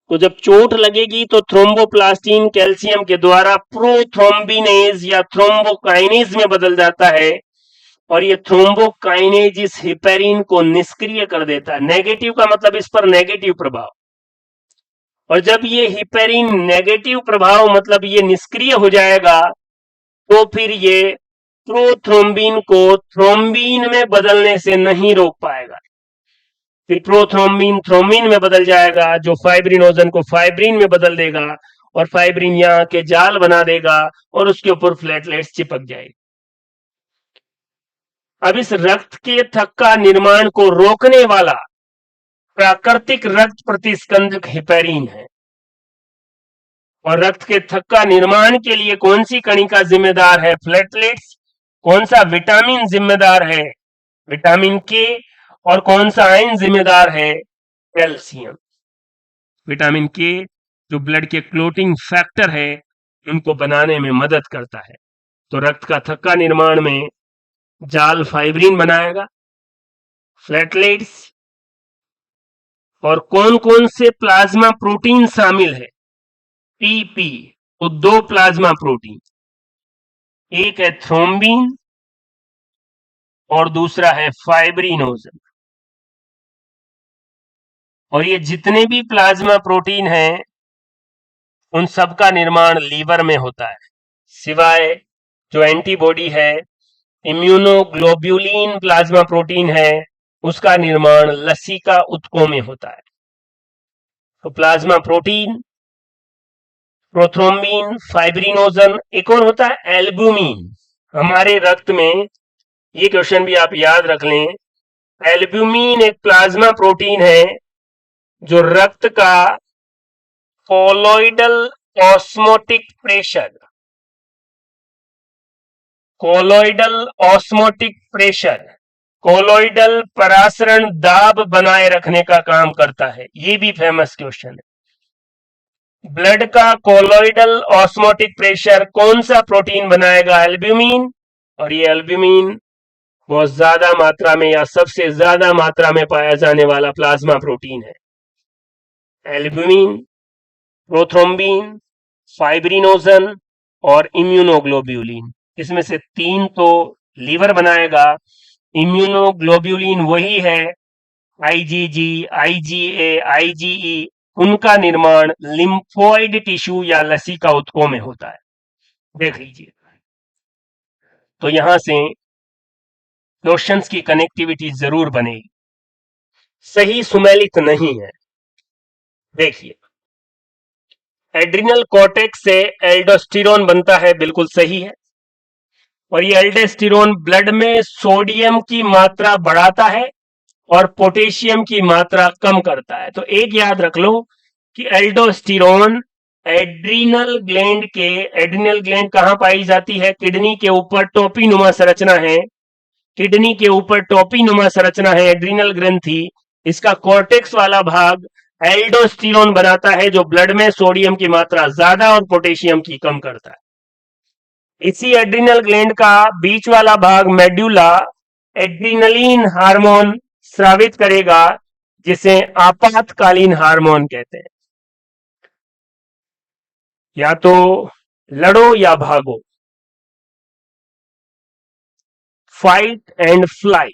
तो जब चोट लगेगी तो थ्रोम्बोप्लास्टिन कैल्शियम के द्वारा प्रोथ्रोम्बिनेज या थ्रोम्बोकाइनेज में बदल जाता है और ये थ्रोम्बोकाइनेज इस हिपेरिन को निष्क्रिय कर देता है। नेगेटिव का मतलब इस पर नेगेटिव प्रभाव, और जब ये हिपेरिन नेगेटिव प्रभाव मतलब ये निष्क्रिय हो जाएगा तो फिर ये प्रोथ्रोम्बिन को थ्रोम्बिन में बदलने से नहीं रोक पाएगा। फिर प्रोथ्रोम्बिन थ्रोम्बिन में बदल जाएगा जो फाइब्रिनोजन को फाइब्रिन में बदल देगा और फाइब्रिन यहाँ के जाल बना देगा और उसके ऊपर फ्लैटलेट्स चिपक जाएगी। अब इस रक्त के थक्का निर्माण को रोकने वाला प्राकृतिक रक्त प्रतिस्कंदक हिपेरिन है, और रक्त के थक्का निर्माण के लिए कौन सी कणिका जिम्मेदार है, फ्लैटलेट्स। कौन सा विटामिन जिम्मेदार है, विटामिन के। और कौन सा आयन जिम्मेदार है, कैल्शियम। विटामिन के जो ब्लड के क्लोटिंग फैक्टर है उनको बनाने में मदद करता है। तो रक्त का थक्का निर्माण में जाल फाइब्रिन बनाएगा, फ्लैटलेट्स। और कौन कौन से प्लाज्मा प्रोटीन शामिल है, टीपी। तो दो प्लाज्मा प्रोटीन, एक है थ्रोम्बिन और दूसरा है फाइब्रिनोजन। और ये जितने भी प्लाज्मा प्रोटीन हैं उन सब का निर्माण लीवर में होता है, सिवाय जो एंटीबॉडी है इम्यूनोग्लोब्युलिन प्लाज्मा प्रोटीन है उसका निर्माण लसिका उत्तकों में होता है। तो प्लाज्मा प्रोटीन, प्रोथ्रोम्बिन, फाइब्रिनोजन, एक और होता है एल्ब्यूमिन। हमारे रक्त में, ये क्वेश्चन भी आप याद रख लें, एल्ब्यूमिन एक प्लाज्मा प्रोटीन है जो रक्त का colloidal osmotic pressure, colloidal osmotic pressure, colloidal परासरण दाब बनाए रखने का काम करता है। ये भी फेमस क्वेश्चन है। ब्लड का कोलोइडल ऑस्मोटिक प्रेशर कौन सा प्रोटीन बनाएगा, एल्ब्यूमिन। और ये एल्ब्यूमिन बहुत ज्यादा मात्रा में या सबसे ज्यादा मात्रा में पाया जाने वाला प्लाज्मा प्रोटीन है। एल्ब्यूमिन, प्रोथ्रोम्बिन, फाइब्रिनोजन और इम्यूनोग्लोब्युलिन, इसमें से तीन तो लीवर बनाएगा। इम्यूनोग्लोब्युलिन वही है आईजीजी, आईजीए, आईजीई, उनका निर्माण लिम्फोइड टिश्यू या लसिका उत्तकों में होता है। देख लीजिए, तो यहां से क्वेश्चंस की कनेक्टिविटी जरूर बनेगी। सही सुमेलित नहीं है। देखिए, एड्रिनल कॉर्टेक्स से एल्डोस्टेरोन बनता है, बिल्कुल सही है। और ये एल्डोस्टेरोन ब्लड में सोडियम की मात्रा बढ़ाता है और पोटेशियम की मात्रा कम करता है। तो एक याद रख लो कि एल्डोस्टेरोन एड्रिनल ग्लैंड कहां पाई जाती है, किडनी के ऊपर टोपी नुमा संरचना है, किडनी के ऊपर टोपी नुमा संरचना है एड्रिनल ग्रंथि। इसका कॉर्टेक्स वाला भाग एल्डोस्टेरोन बनाता है जो ब्लड में सोडियम की मात्रा ज्यादा और पोटेशियम की कम करता है। इसी एड्रिनल ग्लैंड का बीच वाला भाग मेड्यूला एड्रिनलिन हार्मोन स्रावित करेगा जिसे आपातकालीन हार्मोन कहते हैं। या तो लड़ो या भागो, फाइट एंड फ्लाई,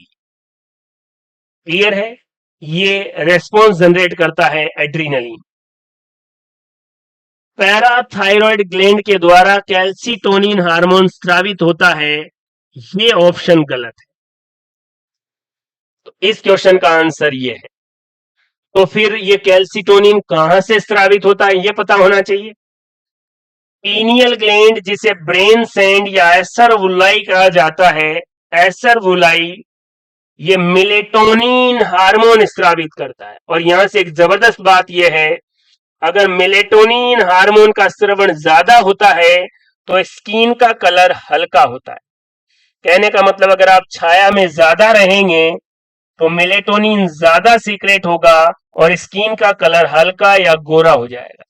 क्लियर है। ये रेस्पॉन्स जनरेट करता है एड्रिनलिन। पैराथायरॉयड ग्लैंड के द्वारा कैल्सिटोनिन हार्मोन स्रावित होता है, ये ऑप्शन गलत है। तो इस क्वेश्चन का आंसर ये है। तो फिर ये कैल्सिटोनिन कहां से स्रावित होता है, ये पता होना चाहिए। पीनियल ग्लैंड, जिसे ब्रेन सैंड या एसरवुलाई कहा जाता है, एसरवुलाई ये मेलेटोनिन हार्मोन स्रावित करता है। और यहां से एक जबरदस्त बात यह है, अगर मेलेटोनिन हार्मोन का स्रवण ज्यादा होता है तो स्किन का कलर हल्का होता है। कहने का मतलब, अगर आप छाया में ज्यादा रहेंगे तो मेलेटोनिन ज्यादा सीक्रेट होगा और स्किन का कलर हल्का या गोरा हो जाएगा।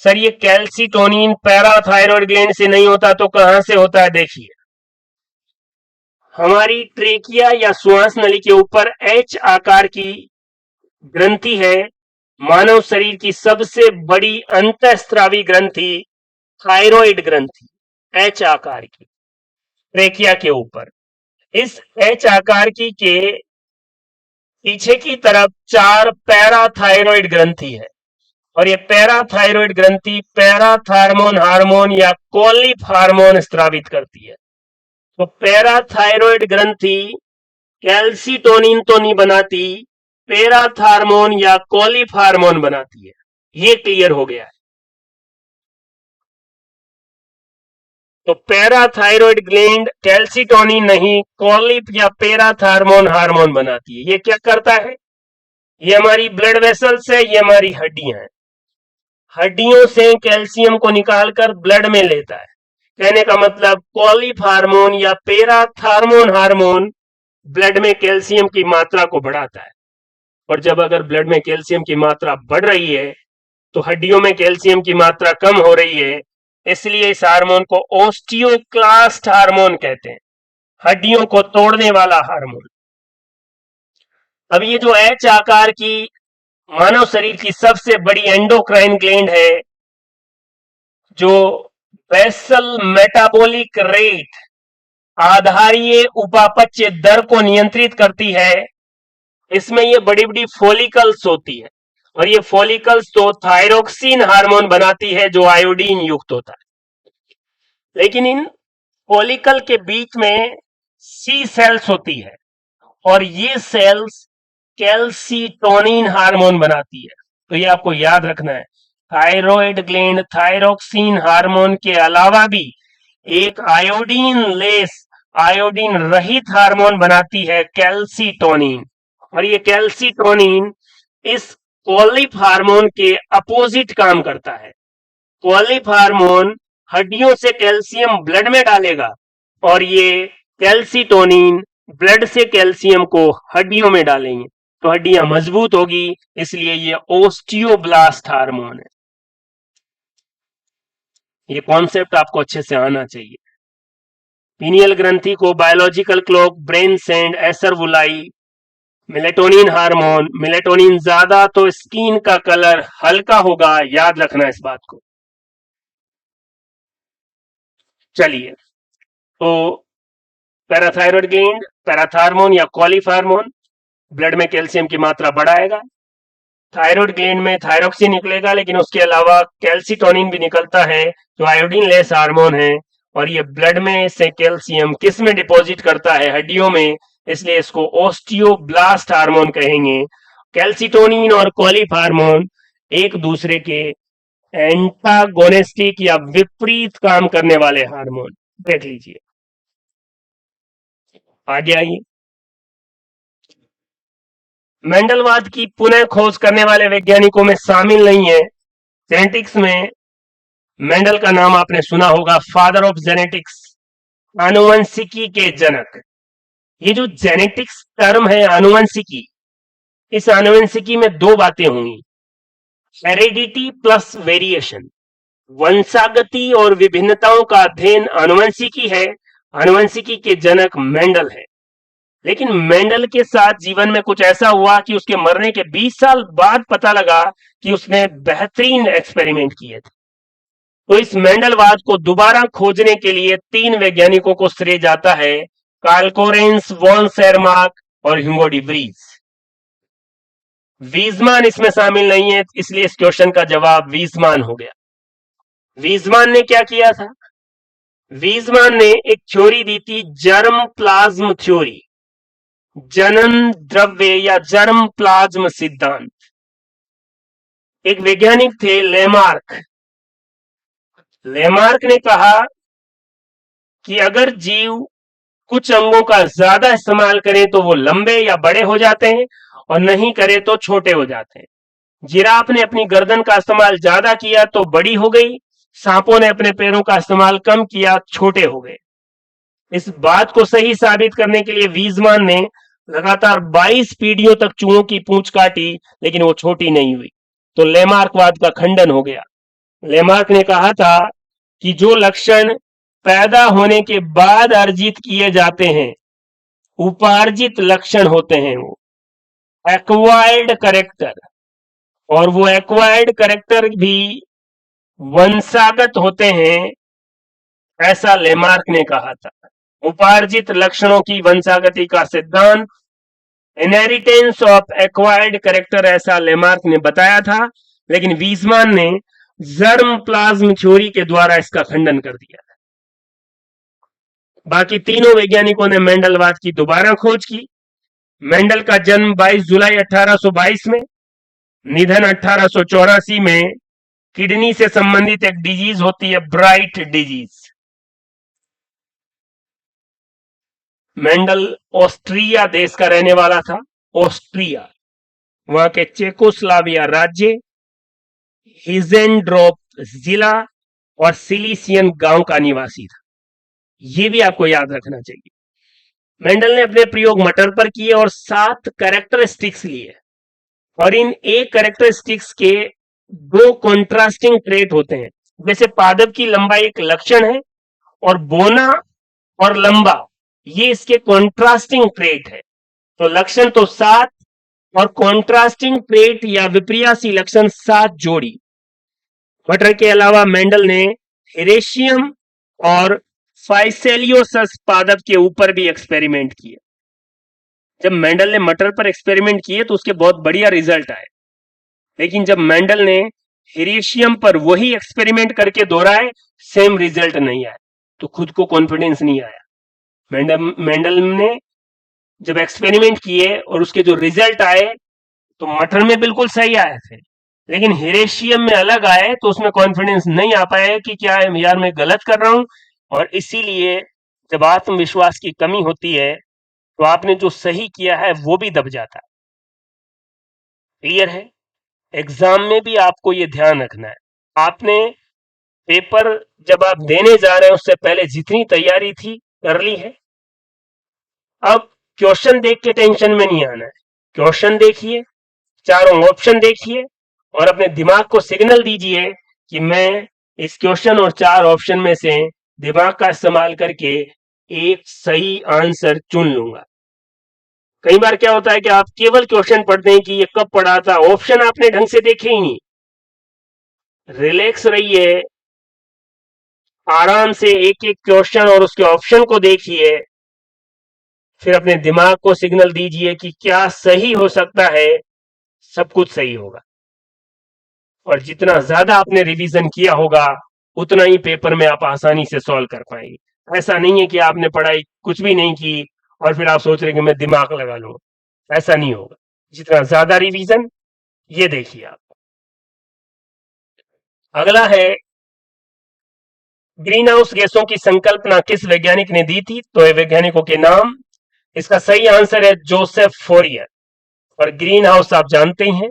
सर ये कैल्सिटोनिन पैराथायरॉयड ग्लैंड से नहीं होता तो कहां से होता है? देखिए, हमारी ट्रेकिया या श्वास नली के ऊपर एच आकार की ग्रंथि है। मानव शरीर की सबसे बड़ी अंतःस्रावी ग्रंथि थायरॉइड ग्रंथि, एच आकार की, ट्रेकिया के ऊपर। इस एच आकार की के पीछे की तरफ 4 पैराथायरॉइड ग्रंथि है और ये पैराथायरॉइड ग्रंथि पैराथार्मोन हार्मोन या कोलिफ हार्मोन स्रावित करती है। तो पैराथायरॉइड ग्रंथि कैल्सिटोनिन तो नहीं बनाती, पैराथार्मोन या कोलिफ हार्मोन बनाती है। ये क्लियर हो गया है। तो पैराथायरॉयड ग्लैंड कैल्सिटोनिन नहीं, कोलिफ या पैराथार्मोन हार्मोन बनाती है। ये क्या करता है? ये हमारी ब्लड वेसल्स है, ये हमारी हड्डियां हैं। हड्डियों से कैल्शियम को निकालकर ब्लड में लेता है। कहने का मतलब, कोलिफ हार्मोन या पैराथार्मोन हार्मोन ब्लड में कैल्शियम की मात्रा को बढ़ाता है। और जब अगर ब्लड में कैल्शियम की मात्रा बढ़ रही है तो हड्डियों में कैल्शियम की मात्रा कम हो रही है, इसलिए इस हार्मोन को ओस्टियोक्लास्ट हार्मोन कहते हैं, हड्डियों को तोड़ने वाला हार्मोन। अब ये जो एच आकार की मानव शरीर की सबसे बड़ी एंडोक्राइन ग्लैंड है, जो बेसल मेटाबॉलिक रेट, आधारीय उपापचय दर को नियंत्रित करती है, इसमें ये बड़ी बड़ी फॉलिकल्स होती है और ये फॉलिकल्स तो थायरोक्सिन हार्मोन बनाती है जो आयोडीन युक्त होता है। लेकिन इन फॉलिकल के बीच में सी सेल्स होती है और ये सेल्स कैल्सिटोनिन हार्मोन बनाती है। तो ये आपको याद रखना है। थायरॉयड ग्लैंड थायरोक्सिन हार्मोन के अलावा भी एक आयोडीन लेस, आयोडीन रहित हार्मोन बनाती है, कैल्सिटोनिन। और ये कैल्सिटोनिन इस कोलिफ हार्मोन के अपोजिट काम करता है। कोलिफ हार्मोन हड्डियों से कैल्शियम ब्लड में डालेगा और ये कैल्सिटोनिन ब्लड से कैल्शियम को हड्डियों में डालेंगे तो हड्डियां मजबूत होगी, इसलिए ये ओस्टियोब्लास्ट हार्मोन है। ये कॉन्सेप्ट आपको अच्छे से आना चाहिए। पीनियल ग्रंथि को biological clock, brain sand, acervuli, melatonin hormone, melatonin ज्यादा तो स्किन का कलर हल्का होगा, याद रखना इस बात को। चलिए, तो पैराथायरॉयड ग्लैंड पैराथार्मोन या कोलिफ हार्मोन ब्लड में कैल्शियम की मात्रा बढ़ाएगा। थायरॉयड ग्लैंड में थायरोक्सिन निकलेगा, लेकिन उसके अलावा कैल्सिटोनिन भी निकलता है जो आयोडीन लेस हार्मोन है और ये ब्लड में से कैल्शियम किस में डिपॉजिट करता है? हड्डियों में, इसलिए इसको ओस्टियोब्लास्ट हार्मोन कहेंगे। कैल्सिटोनिन और कोलिफ हार्मोन एक दूसरे के एंटागोनिस्टिक या विपरीत काम करने वाले हार्मोन। देख लीजिए, आगे आइए। मेंडलवाद की पुनः खोज करने वाले वैज्ञानिकों में शामिल नहीं है। जेनेटिक्स में मेंडल का नाम आपने सुना होगा, फादर ऑफ जेनेटिक्स, आनुवंशिकी के जनक। ये जो जेनेटिक्स टर्म है आनुवंशिकी, इस आनुवंशिकी में दो बातें होंगी, हेरिडिटी प्लस वेरिएशन। वंशागति और विभिन्नताओं का अध्ययन आनुवंशिकी है। आनुवंशिकी के जनक मेंडल है। लेकिन मेंडल के साथ जीवन में कुछ ऐसा हुआ कि उसके मरने के 20 साल बाद पता लगा कि उसने बेहतरीन एक्सपेरिमेंट किए थे। तो इस मेंडलवाद को दोबारा खोजने के लिए 3 वैज्ञानिकों को श्रेय जाता है, कार्ल कोरेंस, वॉन सेरमार्क और ह्यूगो डी व्रीज। वीजमान इसमें शामिल नहीं है, इसलिए इस क्वेश्चन का जवाब वीजमान हो गया। वीजमान ने क्या किया था? वीजमान ने एक थ्योरी दी थी, जर्म प्लाज्म थ्योरी, जनन द्रव्य या जर्म प्लाज्म सिद्धांत। एक वैज्ञानिक थे लेमार्क। लेमार्क ने कहा कि अगर जीव कुछ अंगों का ज्यादा इस्तेमाल करें तो वो लंबे या बड़े हो जाते हैं, और नहीं करे तो छोटे हो जाते हैं। जिराफ ने अपनी गर्दन का इस्तेमाल ज्यादा किया तो बड़ी हो गई, सांपों ने अपने पैरों का इस्तेमाल कम किया, छोटे हो गए। इस बात को सही साबित करने के लिए वीजमान ने लगातार 22 पीढ़ियों तक चूहों की पूंछ काटी, लेकिन वो छोटी नहीं हुई। तो लेमार्कवाद का खंडन हो गया। लेमार्क ने कहा था कि जो लक्षण पैदा होने के बाद अर्जित किए जाते हैं, उपार्जित लक्षण होते हैं, वो एक्वायर्ड करेक्टर, और वो एक्वायर्ड करेक्टर भी वंशागत होते हैं, ऐसा लेमार्क ने कहा था। उपार्जित लक्षणों की वंशागति का सिद्धांत, इनहेरिटेंस ऑफ एक्वायर्ड करेक्टर, ऐसा लेमार्क ने बताया था, लेकिन वीजमान ने जर्म प्लाज्म थ्योरी के द्वारा इसका खंडन कर दिया। बाकी तीनों वैज्ञानिकों ने मेंडलवाद की दोबारा खोज की। मेंडल का जन्म 22 जुलाई 1822 में, निधन 1884 में। किडनी से संबंधित एक डिजीज होती है, ब्राइट डिजीज। मेंडल ऑस्ट्रिया देश का रहने वाला था। ऑस्ट्रिया, वहां के चेकोस्लाविया राज्य, हिजेंड्रोप जिला और सिलिसियन गांव का निवासी था। ये भी आपको याद रखना चाहिए। मेंडल ने अपने प्रयोग मटर पर किए और 7 कैरेक्टरिस्टिक्स लिए, और इन 1 कैरेक्टरिस्टिक्स के 2 कॉन्ट्रास्टिंग ट्रेट होते हैं। जैसे पादप की लंबाई एक लक्षण है, और बोना और लंबा ये इसके कॉन्ट्रास्टिंग ट्रेट है। तो लक्षण तो 7 और कॉन्ट्रास्टिंग ट्रेट या विपर्यासी लक्षण 7 जोड़ी। मटर के अलावा मेंडल ने हेरेशियम और फाइसेलियोसस पादप के ऊपर भी एक्सपेरिमेंट किए। जब मेंडल ने मटर पर एक्सपेरिमेंट किए तो उसके बहुत बढ़िया रिजल्ट आए, लेकिन जब मेंडल ने हेरेशियम पर वही एक्सपेरिमेंट करके दोहराए, सेम रिजल्ट नहीं आया, तो खुद को कॉन्फिडेंस नहीं आया। मेंडल ने जब एक्सपेरिमेंट किए और उसके जो रिजल्ट आए तो मटर में बिल्कुल सही आए थे, लेकिन हेरेशियम में अलग आए, तो उसमें कॉन्फिडेंस नहीं आ पाया कि क्या यार मैं गलत कर रहा हूं। और इसीलिए जब आत्मविश्वास की कमी होती है तो आपने जो सही किया है वो भी दब जाता है। क्लियर है? एग्जाम में भी आपको ये ध्यान रखना है। आपने पेपर जब आप देने जा रहे हैं उससे पहले जितनी तैयारी थी कर ली है। अब क्वेश्चन देख के टेंशन में नहीं आना है। क्वेश्चन देखिए, चारों ऑप्शन देखिए, और अपने दिमाग को सिग्नल दीजिए कि मैं इस क्वेश्चन और 4 ऑप्शन में से दिमाग का इस्तेमाल करके एक सही आंसर चुन लूंगा। कई बार क्या होता है कि आप केवल क्वेश्चन पढ़ते हैं कि ये कब पढ़ा था, ऑप्शन आपने ढंग से देखे ही नहीं। रिलैक्स रहिए, आराम से एक एक क्वेश्चन और उसके ऑप्शन को देखिए, फिर अपने दिमाग को सिग्नल दीजिए कि क्या सही हो सकता है। सब कुछ सही होगा, और जितना ज्यादा आपने रिवीजन किया होगा उतना ही पेपर में आप आसानी से सॉल्व कर पाएंगे। ऐसा नहीं है कि आपने पढ़ाई कुछ भी नहीं की और फिर आप सोच रहे कि मैं दिमाग लगा लूंगा, ऐसा नहीं होगा। जितना ज्यादा रिवीजन, ये देखिए आप। अगला है, ग्रीन हाउस गैसों की संकल्पना किस वैज्ञानिक ने दी थी? तो वैज्ञानिकों के नाम, इसका सही आंसर है जोसेफ फोरियर। और ग्रीन हाउस आप जानते ही हैं,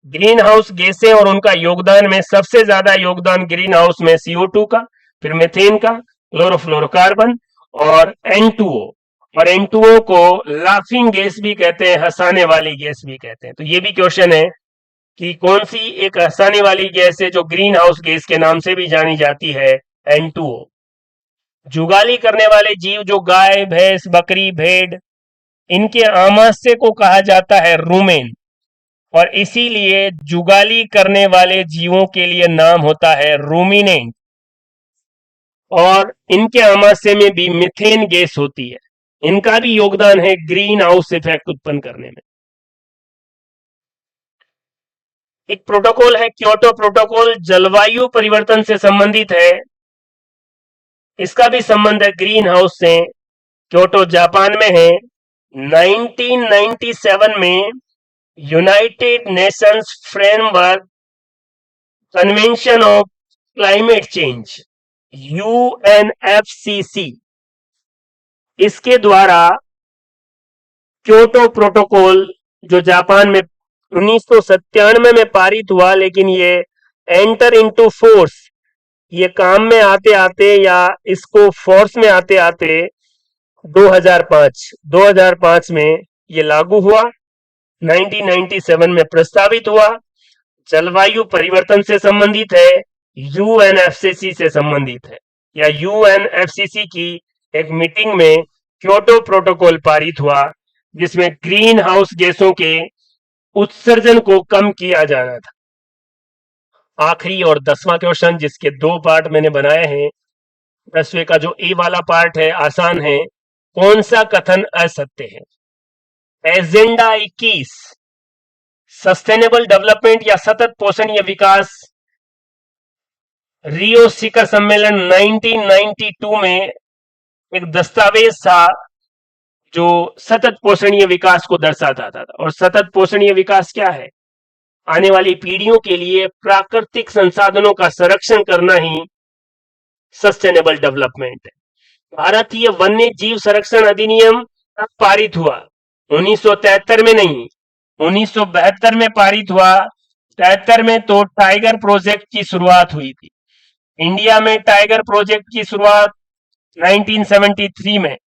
ग्रीन हाउस गैसें और उनका योगदान में सबसे ज्यादा योगदान ग्रीन हाउस में CO2 का, फिर मीथेन का, क्लोरोफ्लोरोकार्बन और N2O। और N2O को लाफिंग गैस भी कहते हैं, हंसाने वाली गैस भी कहते हैं। तो ये भी क्वेश्चन है कि कौन सी एक हंसाने वाली गैस है जो ग्रीन हाउस गैस के नाम से भी जानी जाती है? N2O। जुगाली करने वाले जीव जो गाय, भैंस, बकरी, भेड़, इनके आमाशय को कहा जाता है रूमेन, और इसीलिए जुगाली करने वाले जीवों के लिए नाम होता है रूमिनेंट। और इनके आमाशय में भी मीथेन गैस होती है, इनका भी योगदान है ग्रीन हाउस इफेक्ट उत्पन्न करने में। एक प्रोटोकॉल है क्योटो प्रोटोकॉल, जलवायु परिवर्तन से संबंधित है। इसका भी संबंध है ग्रीन हाउस से। क्योटो जापान में है। 1997 में United Nations framework convention of climate change, UNFCCC, इसके द्वारा क्योटो प्रोटोकॉल जो जापान में 1997 में पारित हुआ, लेकिन ये एंटर इनटू फोर्स, ये काम में आते आते या इसको फोर्स में आते आते 2005 में ये लागू हुआ। 1997 में प्रस्तावित हुआ। जलवायु परिवर्तन से संबंधित है, यूएनएफसीसी से संबंधित है, या यूएनएफसीसी की एक मीटिंग में क्योटो प्रोटोकॉल पारित हुआ, जिसमें ग्रीन हाउस गैसों के उत्सर्जन को कम किया जाना था। आखिरी और 10वां क्वेश्चन, जिसके 2 पार्ट मैंने बनाए हैं। 10वें का जो ए वाला पार्ट है आसान है। कौन सा कथन असत्य है? एजेंडा 21 सस्टेनेबल डेवलपमेंट या सतत पोषणीय विकास, रियो शिखर सम्मेलन 1992 में एक दस्तावेज था जो सतत पोषणीय विकास को दर्शाता था। और सतत पोषणीय विकास क्या है? आने वाली पीढ़ियों के लिए प्राकृतिक संसाधनों का संरक्षण करना ही सस्टेनेबल डेवलपमेंट है। भारतीय वन्य जीव संरक्षण अधिनियम पारित हुआ 1973 में, नहीं 1972 में पारित हुआ। 73 में तो टाइगर प्रोजेक्ट की शुरुआत हुई थी। इंडिया में टाइगर प्रोजेक्ट की शुरुआत 1973 में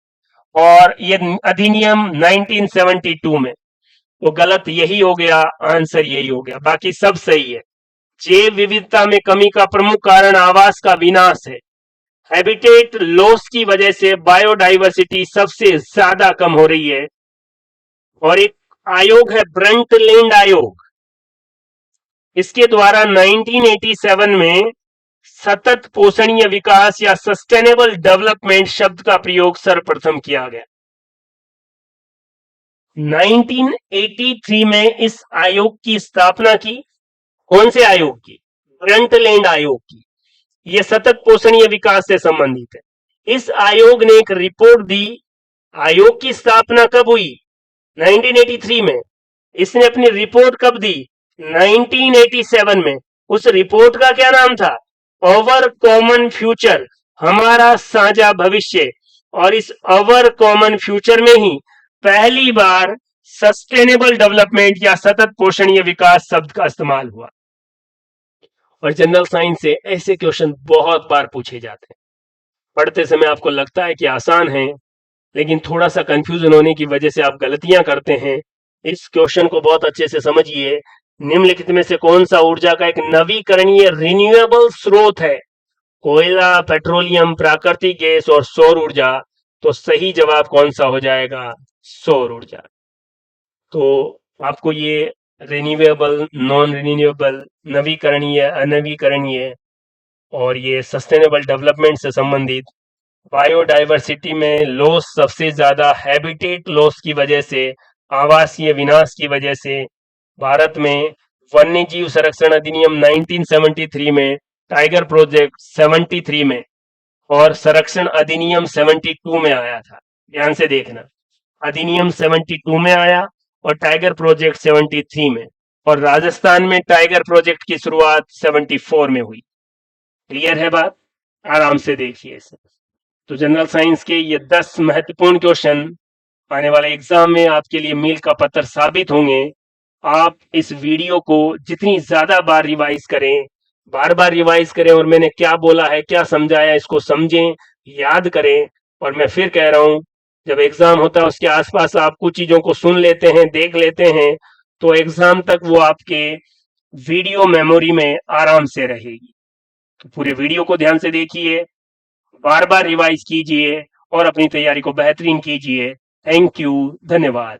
और ये अधिनियम 1972 में। तो गलत यही हो गया, आंसर यही हो गया, बाकी सब सही है। जैव विविधता में कमी का प्रमुख कारण आवास का विनाश है। हैबिटेट लॉस की वजह से बायोडाइवर्सिटी सबसे ज्यादा कम हो रही है। और एक आयोग है ब्रंटलैंड आयोग, इसके द्वारा 1987 में सतत पोषणीय विकास या सस्टेनेबल डेवलपमेंट शब्द का प्रयोग सर्वप्रथम किया गया। 1983 में इस आयोग की स्थापना की। कौन से आयोग की? ब्रंटलैंड आयोग की। यह सतत पोषणीय विकास से संबंधित है। इस आयोग ने एक रिपोर्ट दी। आयोग की स्थापना कब हुई? 1983 में। इसने अपनी रिपोर्ट कब दी? 1987 में। उस रिपोर्ट का क्या नाम था? अवर कॉमन फ्यूचर, हमारा साझा भविष्य। और इस अवर कॉमन फ्यूचर में ही पहली बार सस्टेनेबल डेवलपमेंट या सतत पोषणीय विकास शब्द का इस्तेमाल हुआ। और जनरल साइंस से ऐसे क्वेश्चन बहुत बार पूछे जाते हैं। पढ़ते समय आपको लगता है कि आसान है, लेकिन थोड़ा सा कंफ्यूजन होने की वजह से आप गलतियां करते हैं। इस क्वेश्चन को बहुत अच्छे से समझिए। निम्नलिखित में से कौन सा ऊर्जा का एक नवीकरणीय रिन्यूएबल स्रोत है? कोयला, पेट्रोलियम, प्राकृतिक गैस और सौर ऊर्जा। तो सही जवाब कौन सा हो जाएगा? सौर ऊर्जा। तो आपको ये रिन्यूएबल, नॉन रिन्यूएबल, नवीकरणीय, अनवीकरणीय और ये सस्टेनेबल डेवलपमेंट से संबंधित, बायोडाइवर्सिटी में लॉस सबसे ज्यादा हैबिटेट लॉस की वजह से, आवासीय विनाश की वजह से। भारत में वन्य जीव संरक्षण अधिनियम 1973 में, टाइगर प्रोजेक्ट 73 में और संरक्षण अधिनियम 72 में आया था। ध्यान से देखना, अधिनियम 72 में आया और टाइगर प्रोजेक्ट 73 में। और राजस्थान में टाइगर प्रोजेक्ट की शुरुआत 74 में हुई। क्लियर है बात? आराम से देखिए इसे। तो जनरल साइंस के ये 10 महत्वपूर्ण क्वेश्चन आने वाले एग्जाम में आपके लिए मील का पत्थर साबित होंगे। आप इस वीडियो को जितनी ज्यादा बार रिवाइज करें, बार बार रिवाइज करें, और मैंने क्या बोला है, क्या समझाया, इसको समझें, याद करें। और मैं फिर कह रहा हूं, जब एग्जाम होता है उसके आसपास आप कुछ चीजों को सुन लेते हैं, देख लेते हैं, तो एग्जाम तक वो आपके वीडियो मेमोरी में आराम से रहेगी। तो पूरे वीडियो को ध्यान से देखिए, बार बार रिवाइज कीजिए और अपनी तैयारी को बेहतरीन कीजिए। थैंक यू, धन्यवाद।